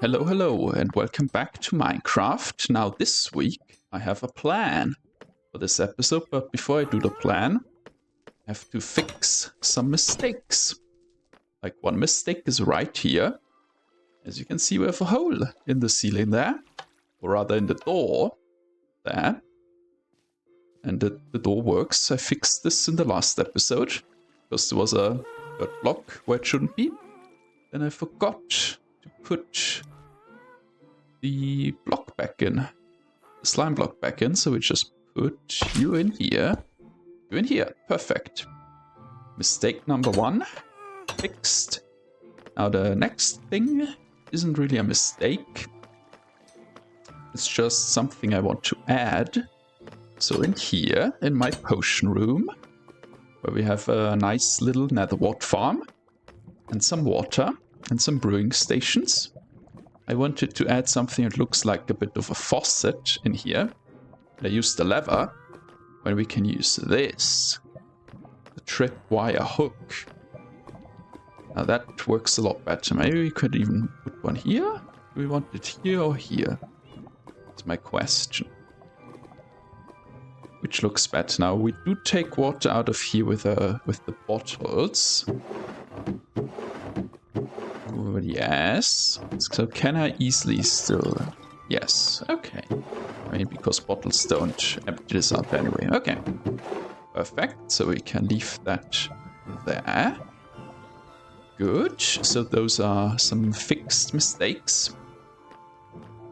Hello, hello, and welcome back to Minecraft. Now, this week, I have a plan for this episode, but before I do the plan, I have to fix some mistakes. Like, one mistake is right here. As you can see, we have a hole in the ceiling there, or rather in the door there. And the door works. I fixed this in the last episode, because there was a dirt block where it shouldn't be. Then I forgot to put the block back in, the slime block back in, so we just put you in here, perfect. Mistake number one, fixed. Now the next thing isn't really a mistake, it's just something I want to add. So in here, in my potion room, where we have a nice little nether wart farm, and some water, and some brewing stations, I wanted to add something that looks like a bit of a faucet in here. And I used the lever when we can use this, the tripwire hook. Now that works a lot better. Maybe we could even put one here. Do we want it here or here? That's my question. Which looks better? Now we do take water out of here with the bottles. Yes. So can I easily still... Yes. Okay. I mean, because bottles don't empty this out anyway. Okay. Perfect. So we can leave that there. Good. So those are some fixed mistakes.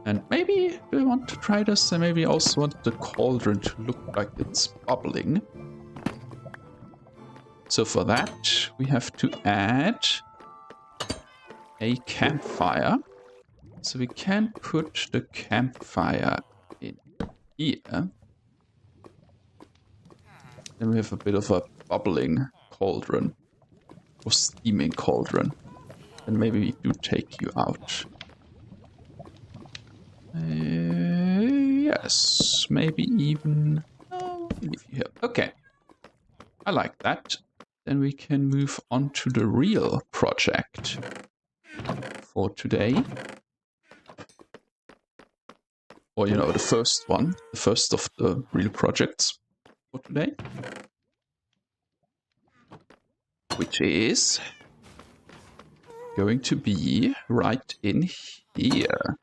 And maybe we want to try this. And maybe also want the cauldron to look like it's bubbling. So for that, we have to add a campfire. So we can put the campfire in here. Then we have a bit of a bubbling cauldron, or steaming cauldron. And maybe we do take you out. Yes, maybe even... Oh, we'll leave you here. Okay, I like that. Then we can move on to the real project for today. Or, you know, the first one. The first of the real projects for today. Which is going to be right in here.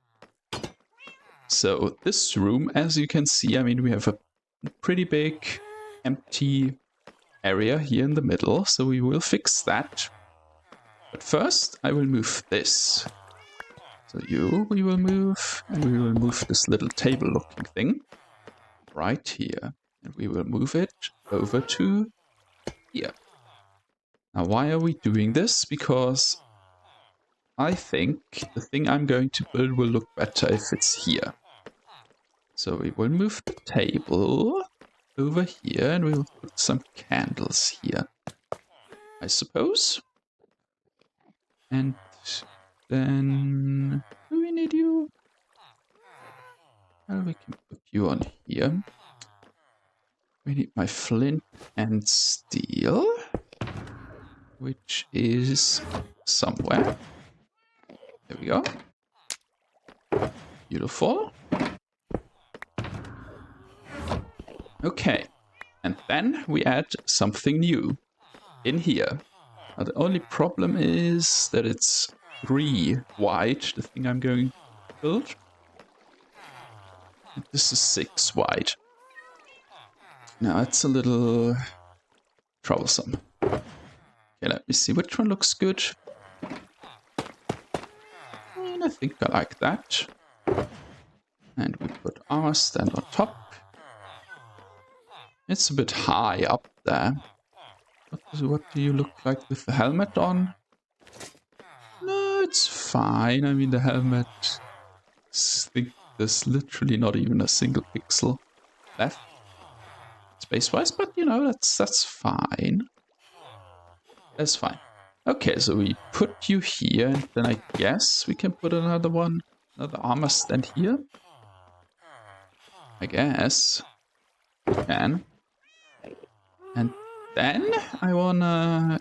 So this room, as you can see, I mean, we have a pretty big empty area here in the middle. So we will fix that. But first, I will move this. So we will move, and we will move this little table-looking thing right here. And we will move it over to here. Now, why are we doing this? Because I think the thing I'm going to build will look better if it's here. So we will move the table over here, and we will put some candles here, I suppose. And then... do we need you? Well, we can put you on here. We need my flint and steel, which is somewhere. There we go. Beautiful. Okay. And then we add something new in here. Now, the only problem is that it's 3 wide, the thing I'm going to build. And this is 6 wide. Now, it's a little troublesome. Okay, let me see which one looks good. And I think I like that. And we put our stand on top. It's a bit high up there. What do you look like with the helmet on? No, it's fine. I mean, the helmet... I think there's literally not even a single pixel left space-wise, but you know, that's fine. That's fine. Okay, so we put you here, and then I guess we can put another armor stand here. I guess we can. And then I wanna...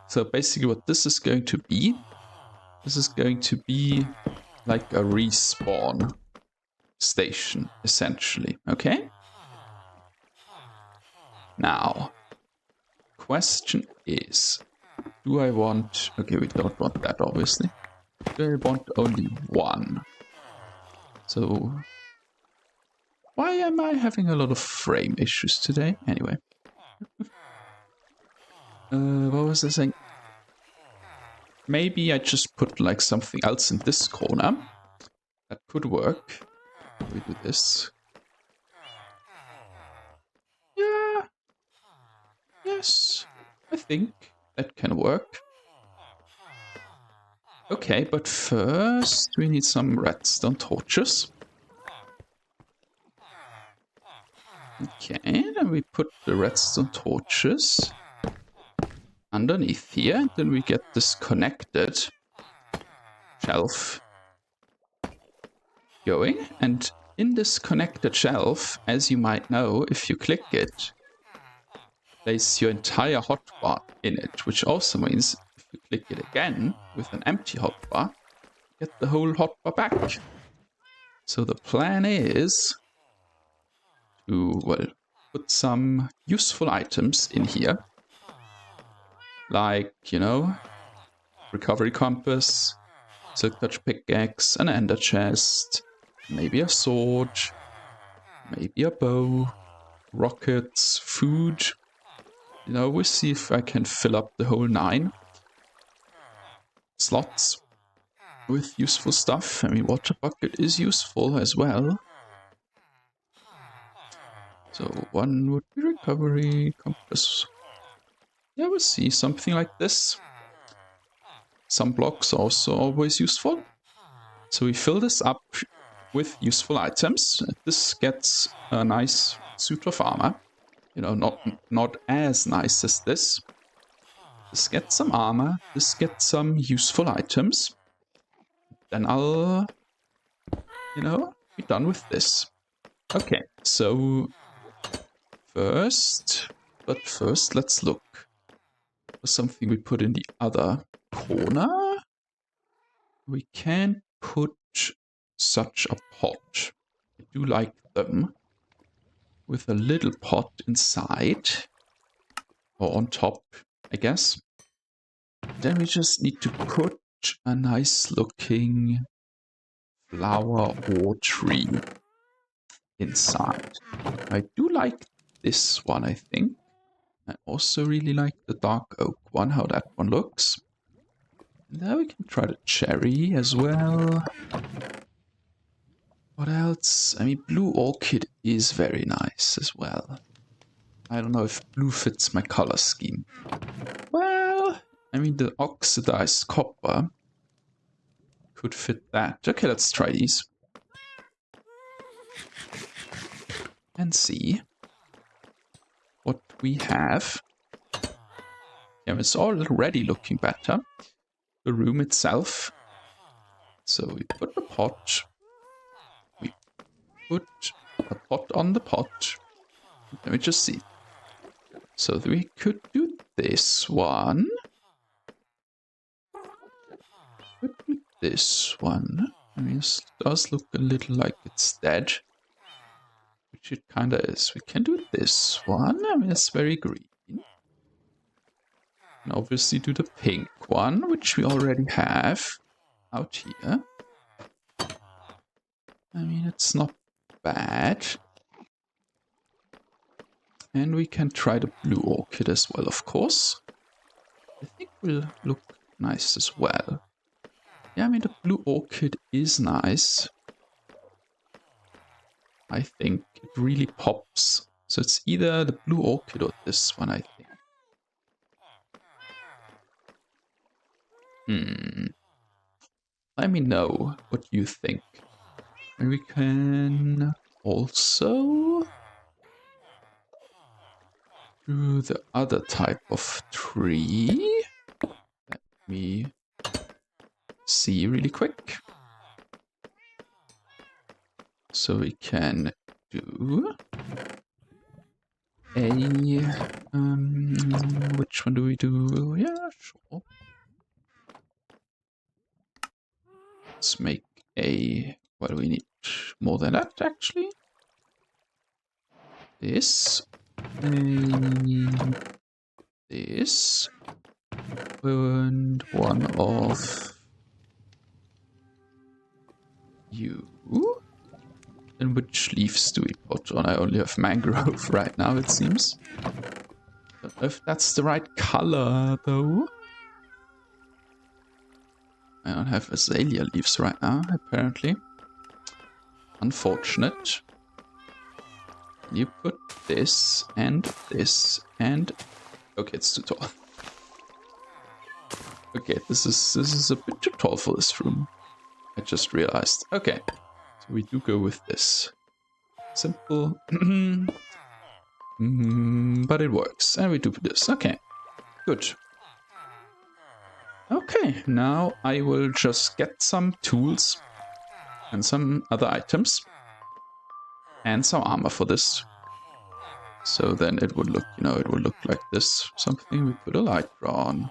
So basically what this is going to be like a respawn station, essentially, okay? Now, question is, do I want... Okay, we don't want that, obviously. Do I want only one? So, why am I having a lot of frame issues today? Anyway. What was I saying? Maybe I just put like something else in this corner. That could work. We do this. Yeah. Yes. I think that can work. Okay, but first we need some redstone torches. Okay, then we put the redstone torches underneath here, and then we get this connected shelf going. And in this connected shelf, as you might know, if you click it, place your entire hotbar in it, which also means if you click it again with an empty hotbar, get the whole hotbar back. So the plan is to, well, put some useful items in here, like, you know, recovery compass, silk touch pickaxe, an ender chest, maybe a sword, maybe a bow, rockets, food. You know, we'll see if I can fill up the whole 9 slots with useful stuff. I mean, water bucket is useful as well. So one would be recovery compass. Yeah, we'll see, something like this. Some blocks also always useful. So we fill this up with useful items. This gets a nice suit of armor. You know, not as nice as this. This gets some armor. This gets some useful items. Then I'll, you know, be done with this. Okay, so first let's look for something we put in the other corner. We can put such a pot. I do like them. With a little pot inside. Or on top, I guess. Then we just need to put a nice looking flower or tree inside. I do like this one, I think. I also really like the dark oak one, how that one looks. And then we can try the cherry as well. What else? I mean, blue orchid is very nice as well. I don't know if blue fits my color scheme. Well, I mean, the oxidized copper could fit that. Okay, let's try these. And see what we have. Yeah, it's already looking better. The room itself. So we put the pot. We put a pot on the pot. Let me just see. So we could do this one. Could do this one. I mean, it does look a little like it's dead. Which it kinda is. We can do this one. I mean, it's very green. And obviously do the pink one, which we already have out here. I mean, it's not bad. And we can try the blue orchid as well, of course. I think will look nice as well. Yeah, I mean, the blue orchid is nice. I think it really pops. So it's either the blue orchid or this one, I think. Let me know what you think. And we can also do the other type of tree. Let me see really quick. So we can do a which one do we do? Yeah, sure. Let's make What do we need? More than that, actually. This. This. And one of you. And which leaves do we put on? I only have mangrove right now, it seems. Don't know if that's the right color, though. I don't have azalea leaves right now, apparently. Unfortunate. You put this and this and... Okay, it's too tall. Okay, this is a bit too tall for this room. I just realized. Okay, so we do go with this. Simple. But it works. And we do this. Okay, good. Okay, now I will just get some tools and some other items and some armor for this. So then it would look, it would look like this. Something we put a light on.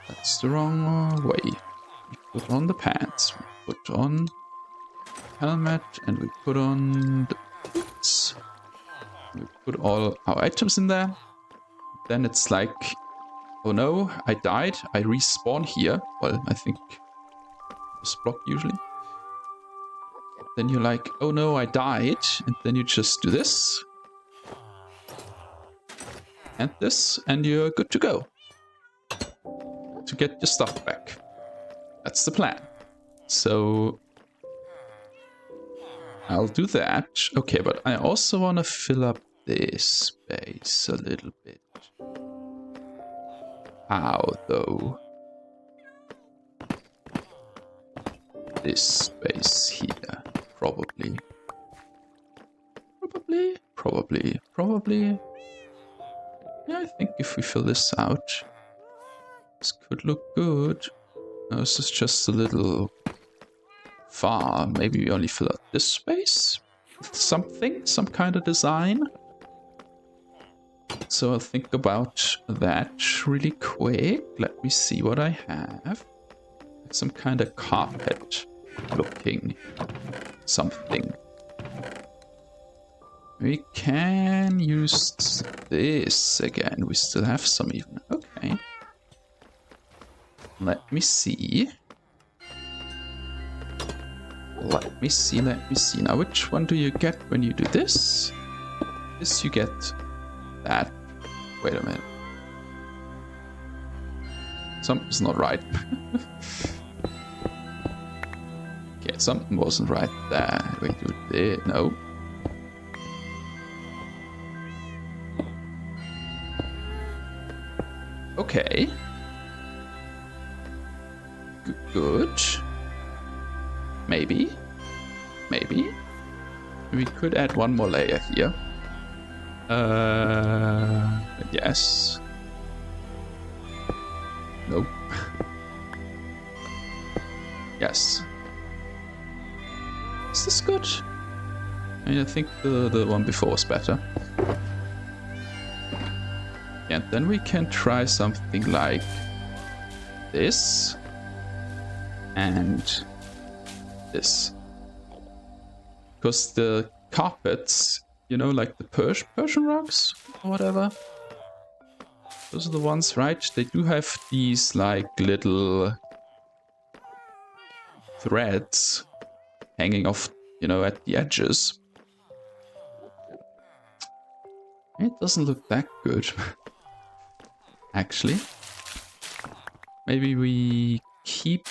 That's the wrong way. We put on the pants, we put on the helmet, and we put on the boots. We put all our items in there. Then it's like, oh no, I died. I respawn here. Well, I think this block usually. Then you're like, oh no, I died. And then you just do this. And this, and you're good to go. To get your stuff back. That's the plan. So I'll do that. Okay, but I also want to fill up this space a little bit. How, though? This space here. Probably. Probably. Yeah, I think if we fill this out, this could look good. No, this is just a little far. Maybe we only fill out this space with something, some kind of design. So I'll think about that really quick. Let me see what I have. Some kind of carpet looking something. We can use this again. We still have some even. Okay. Let me see. Let me see. Now, which one do you get when you do this? This you get that. Wait a minute. Something's not right. Okay, something wasn't right there. We do this. No. Okay. Good. Maybe. We could add one more layer here. Yes. Nope. Yes. Is this good? I mean, I think the one before was better. And then we can try something like this and this. Because the carpets, like the Persian rugs or whatever, those are the ones, right? They do have these like little threads hanging off, at the edges. It doesn't look that good. Actually, maybe we keep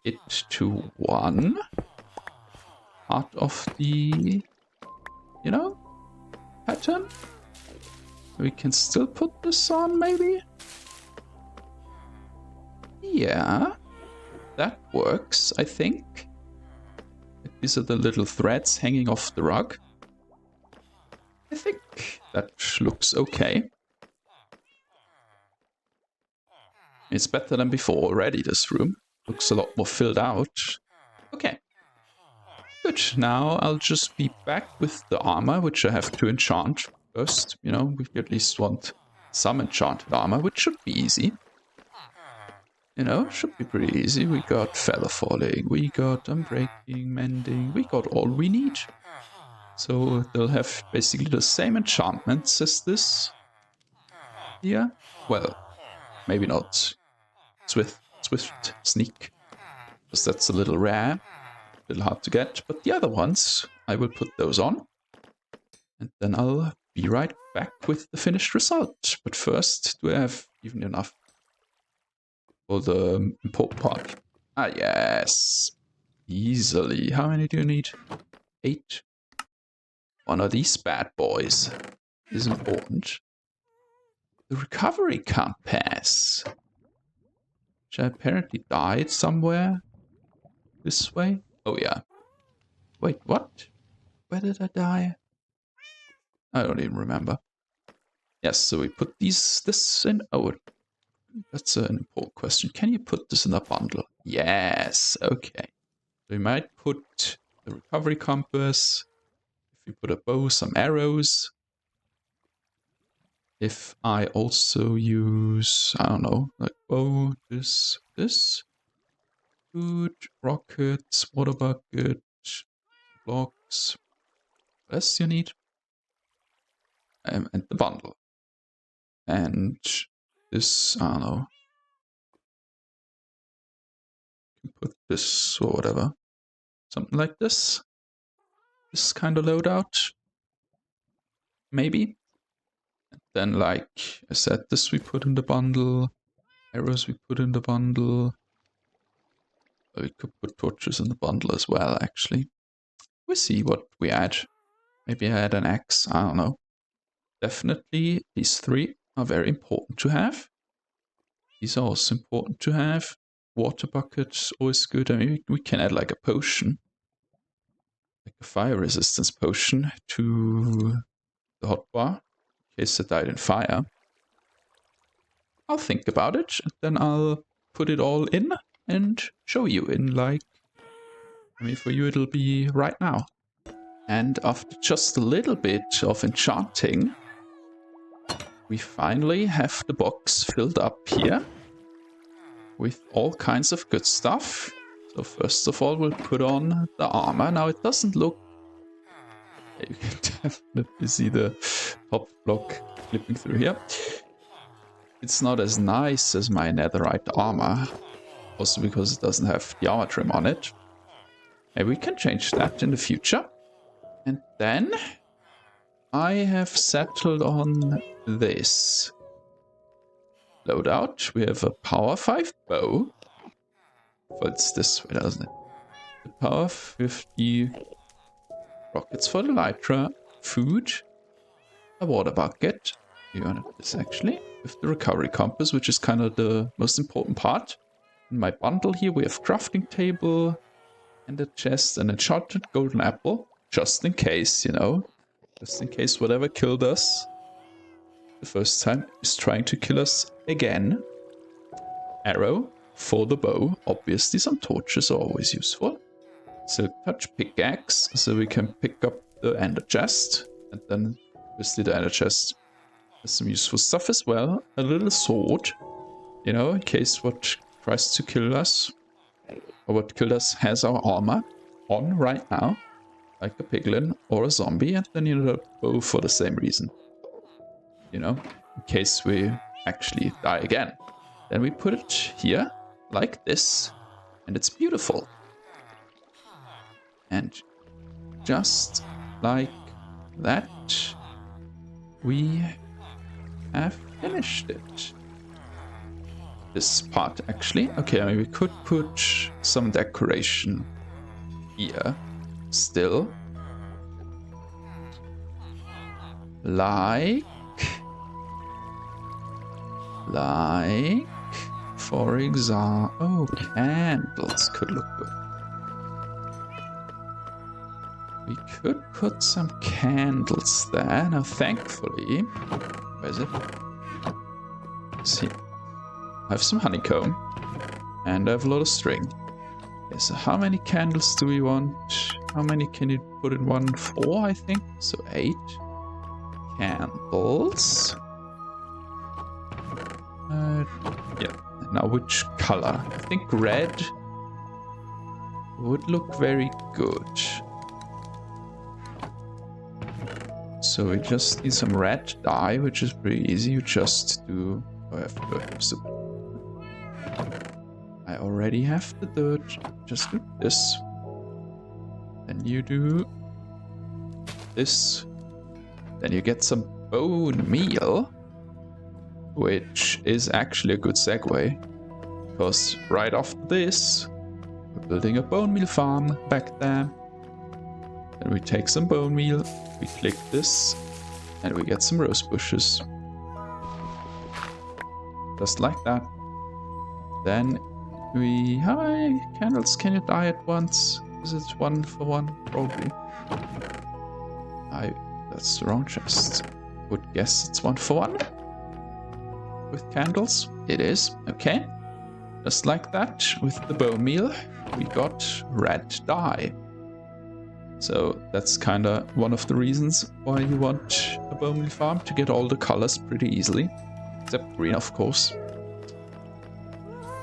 it to one part of the, pattern. We can still put this on, maybe? Yeah, that works, I think. These are the little threads hanging off the rug. I think that looks okay. It's better than before already, this room. Looks a lot more filled out. Okay. Good. Now I'll just be back with the armor, which I have to enchant first. We at least want some enchanted armor, which should be easy. You know, should be pretty easy. We got feather falling, we got unbreaking, mending, we got all we need. So they'll have basically the same enchantments as this here. Well, maybe not swift sneak, because that's a little rare, a little hard to get. But the other ones, I will put those on, and then I'll be right back with the finished result. But first, do I have even enough for the important part? Ah, yes. Easily. How many do you need? 8. One of these bad boys is important. The recovery compass, which apparently died somewhere this way. Oh yeah. Wait, what? Where did I die? I don't even remember. Yes, so we put this in. Oh, that's an important question. Can you put this in a bundle? Yes. Okay. We might put the recovery compass. If we put a bow, some arrows. If I also use, I don't know, like bow, this, food, rockets, water bucket, blocks. What else you need? And the bundle. And this, I don't know. You can put this or whatever. Something like this. This kind of loadout. Maybe. And then, like I said, this we put in the bundle. Arrows we put in the bundle. We could put torches in the bundle as well, actually. We'll see what we add. Maybe I add an axe, I don't know. Definitely these 3 are very important to have. These are also important to have. Water buckets, always good. I mean, we can add like a potion. Like a fire resistance potion to the hotbar. In case I died in fire. I'll think about it, and then I'll put it all in and show you in like... I mean, for you it'll be right now. And after just a little bit of enchanting, we finally have the box filled up here with all kinds of good stuff. So first of all, we'll put on the armor. Now it doesn't look... You can definitely see the top block flipping through here. It's not as nice as my netherite armor, also because it doesn't have the armor trim on it. Maybe we can change that in the future. And then I have settled on this loadout. We have a power 5 bow. Well, it's this way, doesn't it? The power 50 rockets for the elytra, food, a water bucket. You want this actually with the recovery compass, which is kind of the most important part. In my bundle here, we have crafting table and a chest, an enchanted golden apple, just in case, you know. Just in case whatever killed us the first time is trying to kill us again. Arrow for the bow. Obviously some torches are always useful. Silk touch pickaxe, so we can pick up the ender chest. And then obviously the ender chest has some useful stuff as well. A little sword, you know, in case what tries to kill us, or what killed us has our armor on right now. Like a piglin or a zombie, and then you need a bow for the same reason. You know, in case we actually die again. Then we put it here, like this, and it's beautiful. And just like that, we have finished it. This part, actually. Okay, I mean, we could put some decoration here. Still, like, for example, oh, candles could look good. We could put some candles there. Now, thankfully, where is it? Let's see. I have some honeycomb, and I have a lot of string. Okay, so how many candles do we want? How many can you put in one? 4, I think. So 8 candles. Yeah. Now which color? I think red would look very good. So we just need some red dye, which is pretty easy. You just do... Oh, I have dirt. I already have the dirt. Just do this. Then you do this. Then you get some bone meal, which is actually a good segue. Because right after this, we're building a bone meal farm back there. Then we take some bone meal, we click this, and we get some rose bushes. Just like that. Then we... How many candles can you dye at once? Is it 1 for 1? Probably. That's the wrong chest. Would guess it's 1 for 1. With candles. It is. Okay. Just like that, with the bone meal, we got red dye. So that's kinda one of the reasons why you want a bone meal farm, to get all the colors pretty easily. Except green, of course.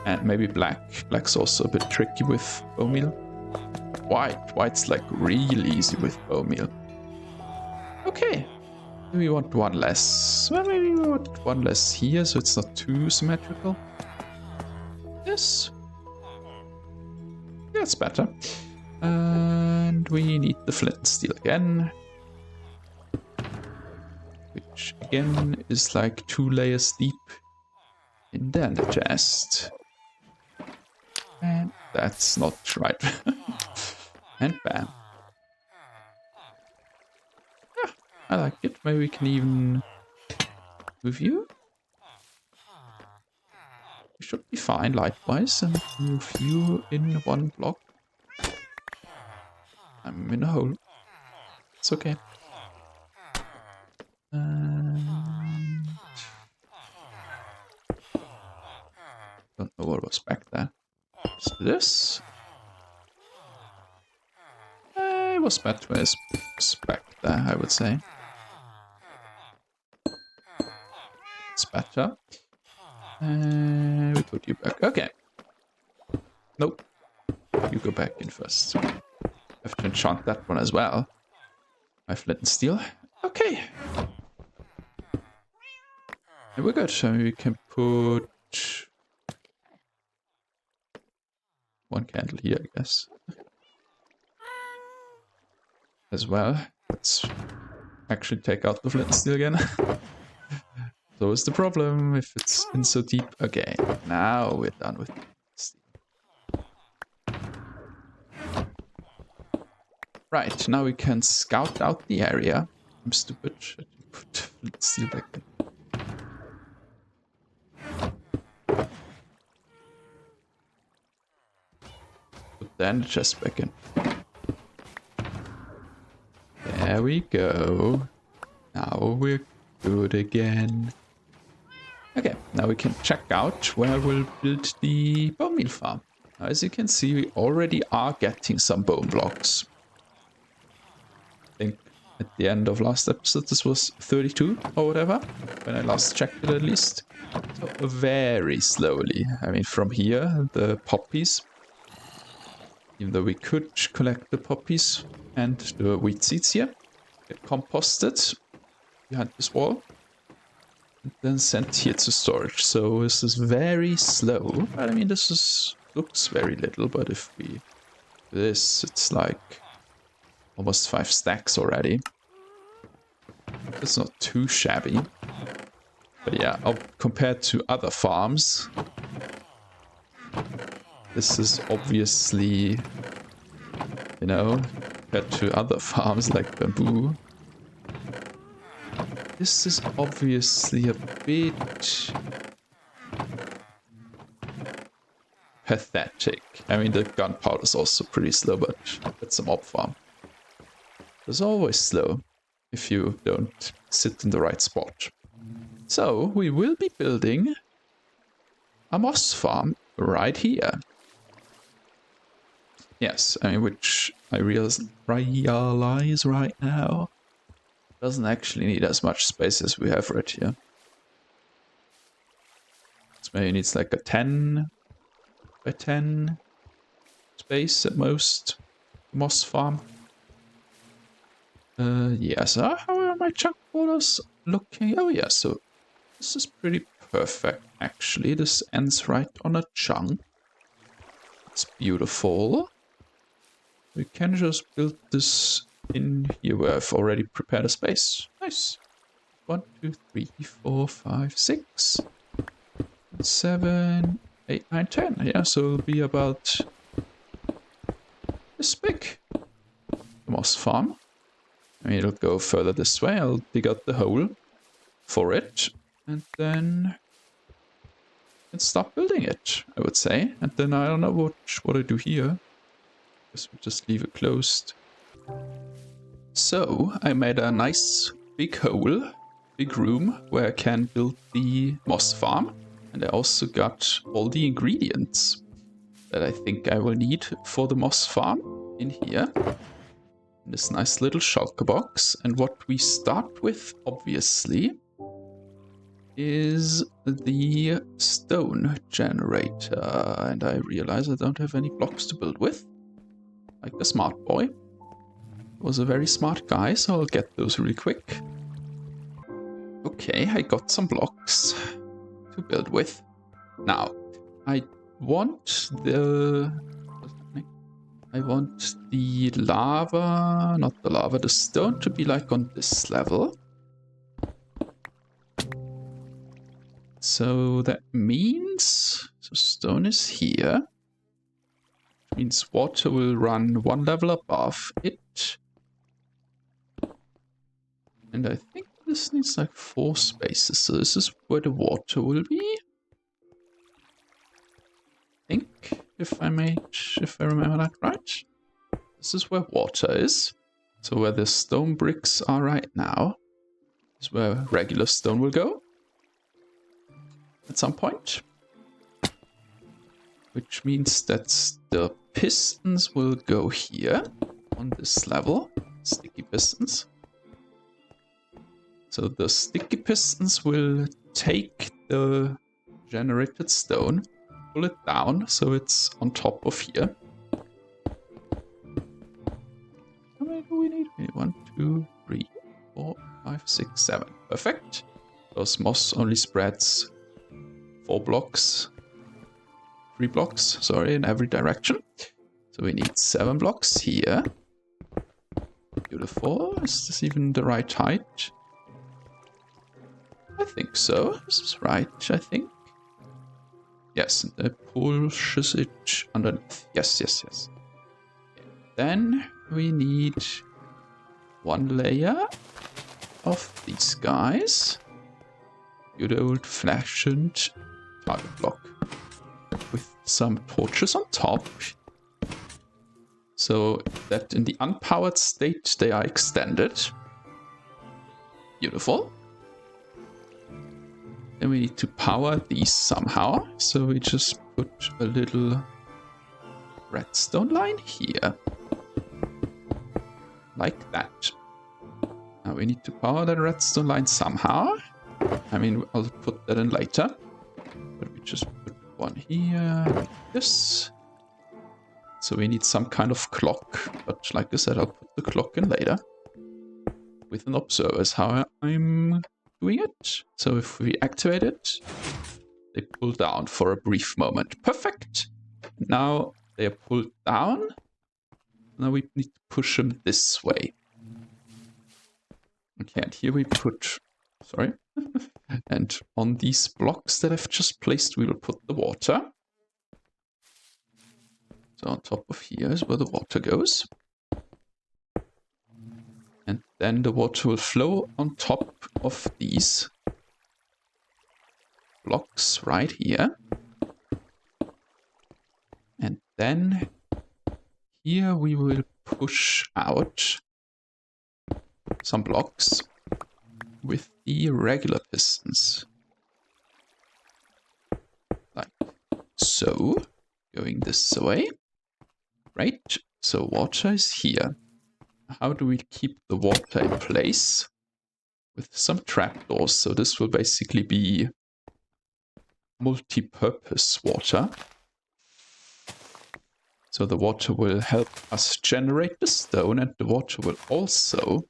And maybe black. Black's also a bit tricky with bone meal. White's like really easy with bone meal. Okay. Maybe we want one less. Well, maybe we want one less here, so it's not too symmetrical. Yes. Yeah, it's better. And we need the flint and steel again. Which again is like 2 layers deep in the chest. And that's not right. And bam. Yeah, I like it. Maybe we can even move you. We should be fine light-wise, and move you in 1 block. I'm in a hole. It's okay. Don't know what was back there. Is this? It was back there, I would say. It's better. We put you back. Okay. Nope. You go back in first. I have to enchant that one as well. My flint and steel. Okay. And we're good. So we can put 1 candle here, I guess. As well. Let's actually take out the flint and steel again. So is the problem if it's in so deep. Okay, now we're done with steel. Right, now we can scout out the area. I'm stupid. I didn't put flint and steel back in. Put then the chest back in. There we go. Now we're good again. Okay, now we can check out where we'll build the bone meal farm. Now, as you can see, we already are getting some bone blocks. I think at the end of last episode this was 32 or whatever, when I last checked it at least. So very slowly. I mean, from here, the poppies, even though we could collect the poppies and the wheat seeds here, get composted behind this wall. And then sent here to storage. So this is very slow. But I mean, looks very little, but if we do this, it's like almost 5 stacks already. It's not too shabby. But yeah, compared to other farms, this is obviously, you know, compared to other farms like bamboo, this is obviously a bit pathetic. I mean, the gunpowder is also pretty slow, but it's a mob farm. It's always slow if you don't sit in the right spot. So we will be building a moss farm right here. Yes, I mean, which I realize right now doesn't actually need as much space as we have right here. maybe needs like a 10 by 10 space at most. Moss farm. Yeah, so how are my chunk borders looking? Oh yeah, so this is pretty perfect actually. This ends right on a chunk. It's beautiful. We can just build this in here where I've already prepared a space. Nice. 1, 2, 3, 4, 5, 6, 7, 8, 9, 10. Yeah, so it'll be about this big. The moss farm. I mean, it'll go further this way. I'll dig out the hole for it, and then and start building it, I would say. And then I don't know what I do here. Guess we just leave it closed. So I made a nice big hole, big room where I can build the moss farm. And I also got all the ingredients that I think I will need for the moss farm in here. In this nice little shulker box. And what we start with, obviously, is the stone generator. And I realize I don't have any blocks to build with. Like a smart boy. Was a very smart guy, so I'll get those really quick. Okay, I got some blocks to build with. Now, I want the... I want the lava, not the lava, the stone to be like on this level. So that means, so stone is here. Which means water will run one level above it. And I think this needs like 4 spaces, so this is where the water will be. I think, if I remember that right. This is where water is. So where the stone bricks are right now is where regular stone will go. At some point. Which means that the pistons will go here on this level. Sticky pistons. So the sticky pistons will take the generated stone, pull it down so it's on top of here. How many do we need? 1, 2, 3, 4, 5, 6, 7. Perfect. Those moss only spreads 4 blocks. 3 blocks, sorry, in every direction. So we need 7 blocks here. Beautiful. Is this even the right height? I think so. This is right, I think. Yes, and it pushes it underneath. Yes, yes, yes. Okay. Then we need 1 layer of these guys. Good old-fashioned target block. With some torches on top. So that in the unpowered state they are extended. Beautiful. Then we need to power these somehow. So we just put a little redstone line here. Like that. Now we need to power that redstone line somehow. I mean, I'll put that in later. But we just put one here, like this. So we need some kind of clock. But like I said, I'll put the clock in later. With an observer is how I'm doing it. So if we activate it, they pull down for a brief moment. Perfect. Now they are pulled down. Now we need to push them this way. Okay, and here we put... Sorry. And on these blocks that I've just placed, we will put the water. So on top of here is where the water goes. And then the water will flow on top of these blocks right here. And then here we will push out some blocks with the regular pistons. Like so. Going this way. Right, so water is here. How do we keep the water in place? With some trapdoors, so this will basically be multi-purpose water. So the water will help us generate the stone, and the water will also,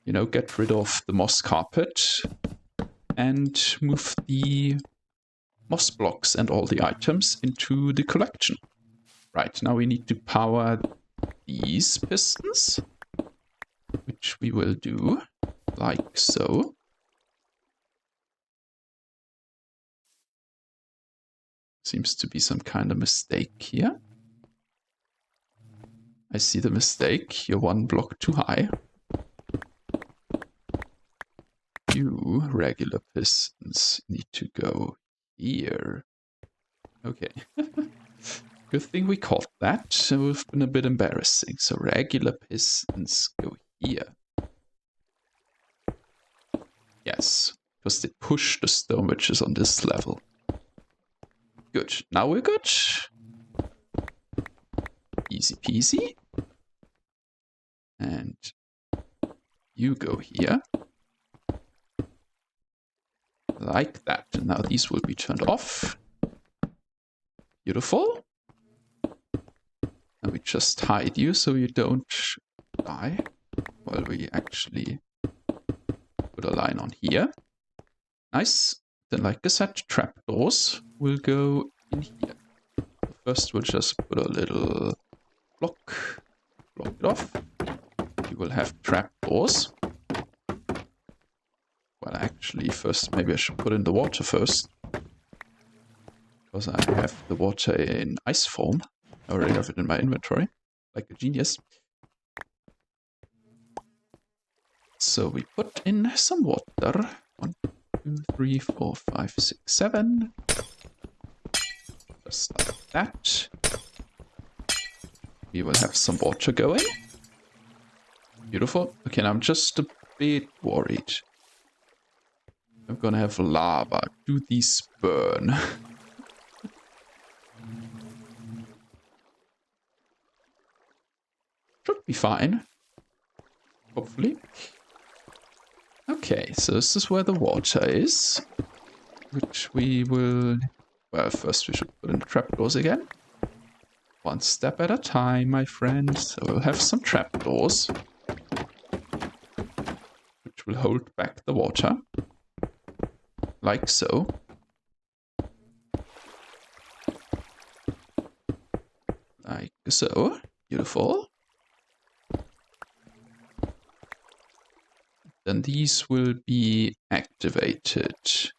you know, get rid of the moss carpet and move the moss blocks and all the items into the collection. Right, now we need to power these pistons, which we will do like so. Seems to be some kind of mistake here. I see the mistake. You're one block too high. You regular pistons need to go here. Okay. Good thing we caught that. It would have been a bit embarrassing. So regular pistons go here. Yes, because they push the stone which is on this level. Good. Now we're good. Easy peasy. And you go here. Like that. And now these will be turned off. Beautiful. And we just hide you so you don't die. While we actually put a line on here. Nice. Then, like I said, trapdoors will go in here. First, we'll just put a little block it off. We will have trapdoors. Well, actually, first, maybe I should put in the water first. Because I have the water in ice form. I already have it in my inventory. Like a genius. So we put in some water. 1, 2, 3, 4, 5, 6, 7. Just like that. We will have some water going. Beautiful. Okay, now I'm just a bit worried. I'm gonna have lava. Do these burn? Should be fine. Hopefully. Okay, so this is where the water is. Which we will... Well, first we should put in the trapdoors again. One step at a time, my friends. So we'll have some trapdoors. Which will hold back the water. Like so. Like so. Beautiful. Then these will be activated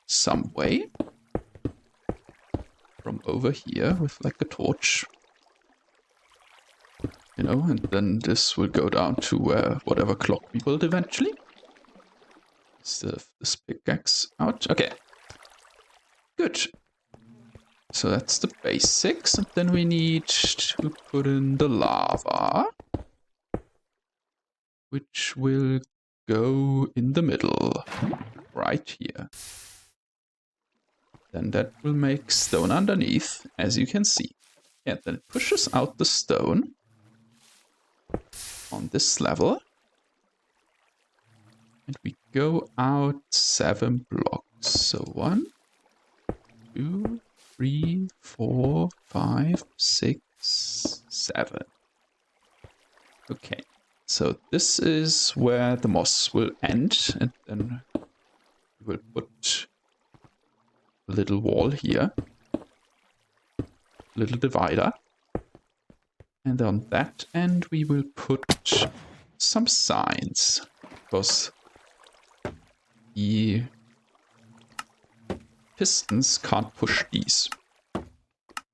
some way. From over here with like a torch. You know, and then this will go down to whatever clock we build eventually. Instead of this pickaxe out. Okay. Good. So that's the basics. And then we need to put in the lava. Which will go in the middle. Right here. Then that will make stone underneath, as you can see. Yeah, then it pushes out the stone. On this level. And we go out 7 blocks. So 1, 2, 3, 4, 5, 6, 7. Okay. So this is where the moss will end. And then we will put a little wall here. Little divider. And on that end we will put some signs, because the pistons can't push these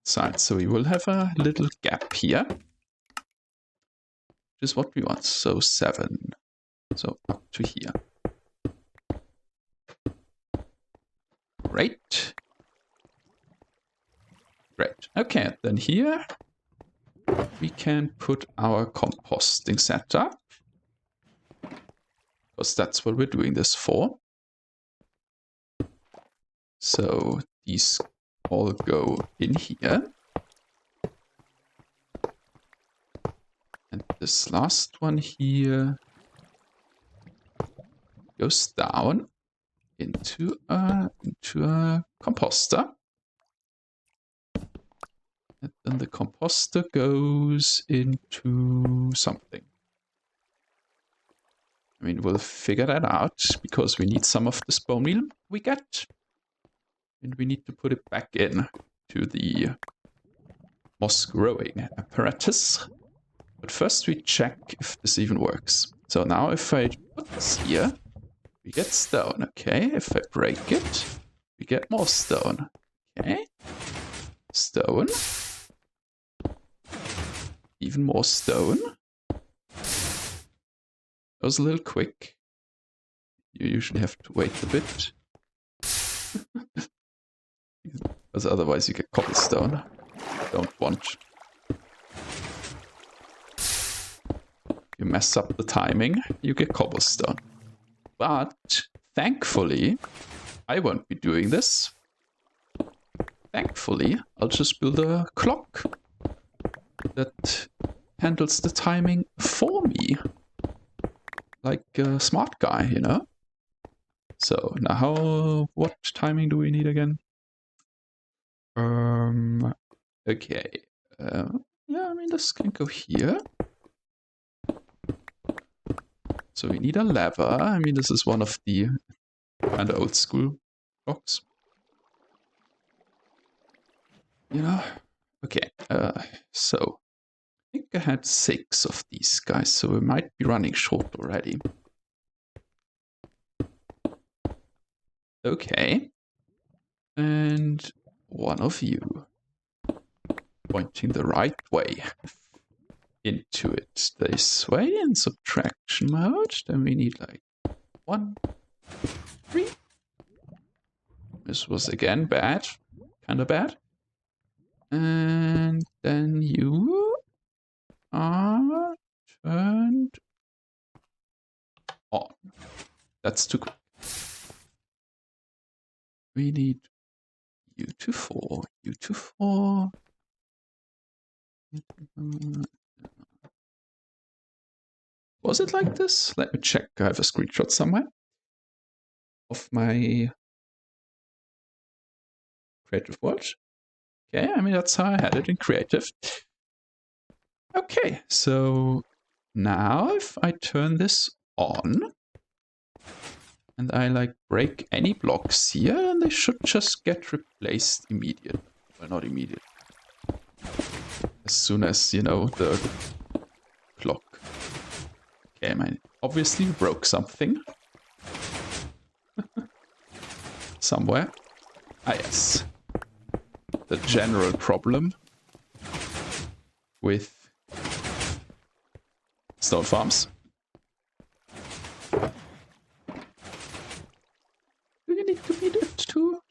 signs. So we will have a little gap here, which is what we want. So 7, so up to here. Great. Great. Okay, then here we can put our composting setup, because that's what we're doing this for. So these all go in here. And this last one here goes down. into a composter. And then the composter goes into something. I mean, we'll figure that out because we need some of this bone meal we get. And we need to put it back in to the moss growing apparatus. But first we check if this even works. So now if I put this here, we get stone. Okay, if I break it, we get more stone. Okay, stone. Even more stone. That was a little quick. You usually have to wait a bit. Because otherwise you get cobblestone. Don't want. You mess up the timing, you get cobblestone. But thankfully, I won't be doing this. Thankfully, I'll just build a clock that handles the timing for me. Like a smart guy, you know? So now, what timing do we need again? Okay. Yeah, I mean, this can go here. So we need a lever. I mean, this is one of the kind of old school clocks. You know? Okay, so I think I had 6 of these guys, so we might be running short already. Okay. And one of you pointing the right way into it this way in subtraction mode. Then we need like 1, 3. This was again bad. Kind of bad. And then you are turned on. That's too quick. We need you to 4, you to 4. Was it like this? Let me check. I have a screenshot somewhere of my creative world. Okay, I mean, that's how I had it in creative. Okay, so now if I turn this on and I like break any blocks here, and they should just get replaced immediately. Well, not immediately. As soon as, you know, the clock. Okay, I mean, obviously we broke something. Somewhere. Ah, yes. The general problem with stone farms. Do you need to be at 2?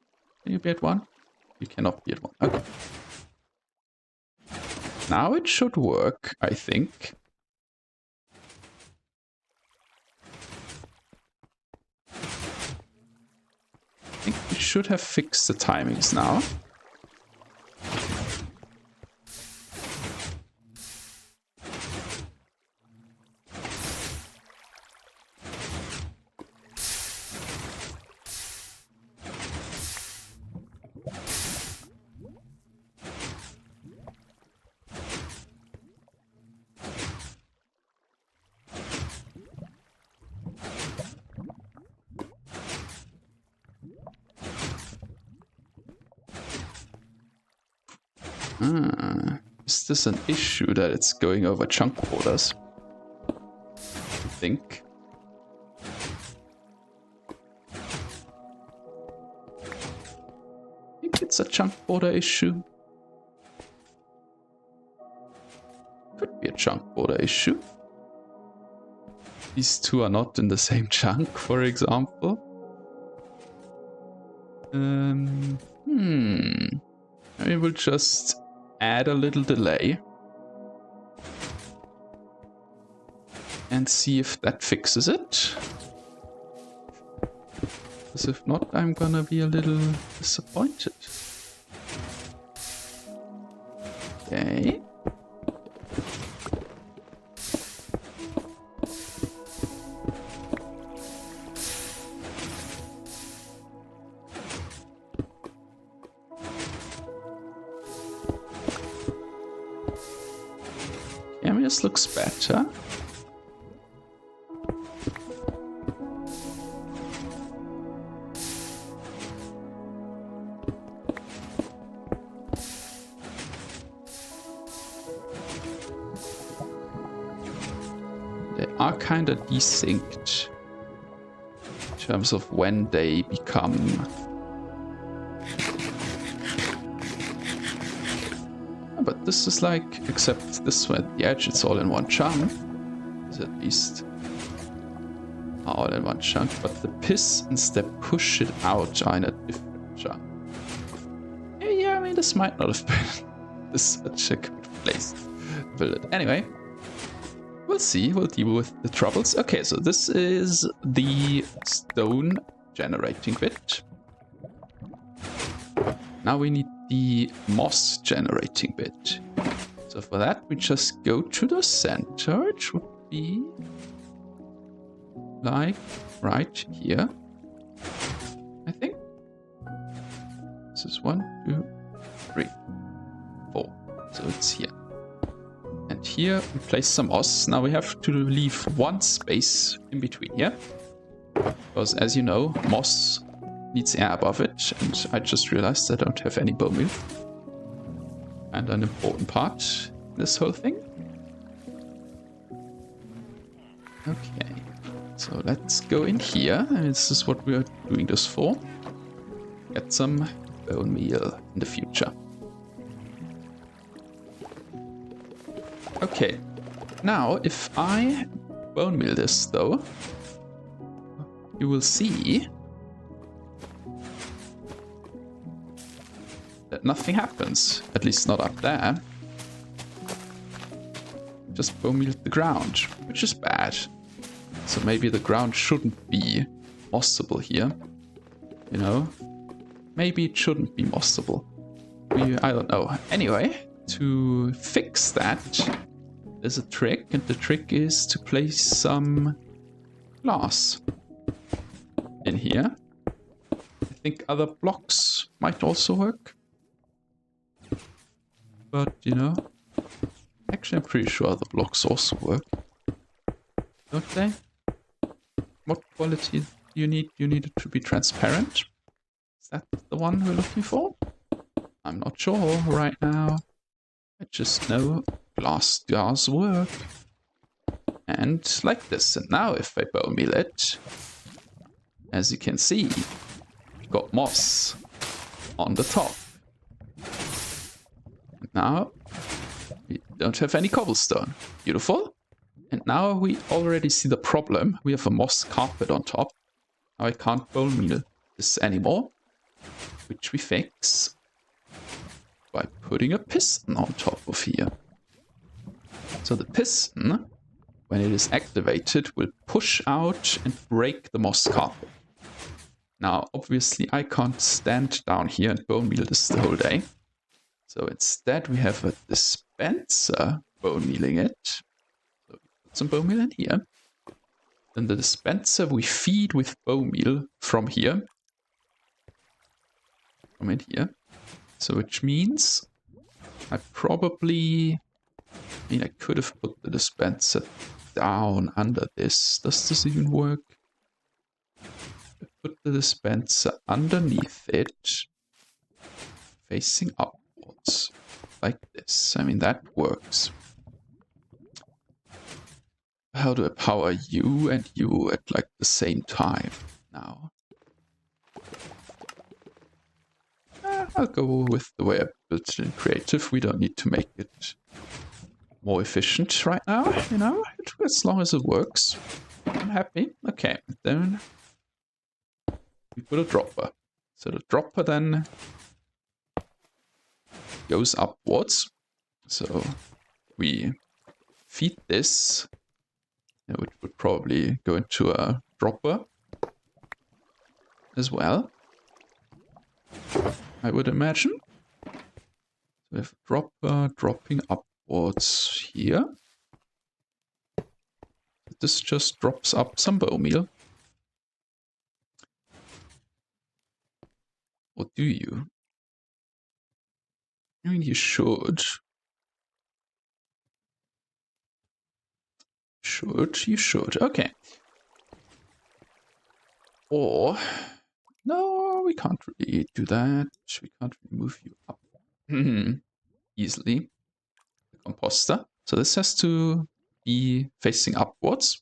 Can you be at 1? You cannot be at 1. Okay. Now it should work, I think. I think we should have fixed the timings now. Is this an issue that it's going over chunk borders? I think. I think it's a chunk border issue. Could be a chunk border issue. These two are not in the same chunk, for example. I will just add a little delay and see if that fixes it. Because if not, I'm gonna be a little disappointed. Okay. I mean, this looks better. They are kind of desynced in terms of when they become. But this is like, except this one at the edge, it's all in one chunk. Is at least all in one chunk. But the pistons that push it out are in a different chunk. Yeah, I mean, this might not have been this such a good place to build it. Anyway, we'll see. We'll deal with the troubles. Okay, so this is the stone generating bit. Now we need the moss generating bit. So for that, we just go to the center, which would be like right here, I think. This is 1, 2, 3, 4. So it's here. And here we place some moss. Now we have to leave one space in between here. Because as you know, moss needs air above it, and I just realized I don't have any bone meal. And an important part in this whole thing. Okay, so let's go in here, and this is what we are doing this for. Get some bone meal in the future. Okay, now if I bone meal this though, you will see that nothing happens, at least not up there. Just bone mealed the ground, which is bad. So maybe the ground shouldn't be mossable here, you know? Maybe it shouldn't be mossable. I don't know. Anyway, to fix that, there's a trick, and the trick is to place some glass in here. I think other blocks might also work. But, you know, actually I'm pretty sure other blocks also work. Don't they? What quality do you need? You need it to be transparent? Is that the one we're looking for? I'm not sure right now. I just know glass does work. And like this. And now if I bone meal it, as you can see, we've got moss on the top. And now we don't have any cobblestone. Beautiful. And now we already see the problem. We have a moss carpet on top. Now I can't bone meal this anymore, which we fix by putting a piston on top of here. So the piston, when it is activated, will push out and break the moss carpet. Now, obviously, I can't stand down here and bone meal this the whole day. So instead, we have a dispenser bone mealing it. So we put some bone meal in here. Then the dispenser we feed with bone meal from here. From in here. So which means I could have put the dispenser down under this. Does this even work? I put the dispenser underneath it, facing upwards, like this. I mean, that works. How do I power you and you at like the same time now? I'll go with the way I built it in creative. We don't need to make it more efficient right now, you know? As long as it works, I'm happy. Okay, then we put a dropper. So the dropper then goes upwards. So we feed this, which would probably go into a dropper as well, I would imagine. So we have a dropper dropping upwards here. This just drops up some bone meal. Or do you? I mean, you should. should. You should. Okay. Or... No, we can't really do that. We can't really move you up easily. The composter. So this has to be facing upwards.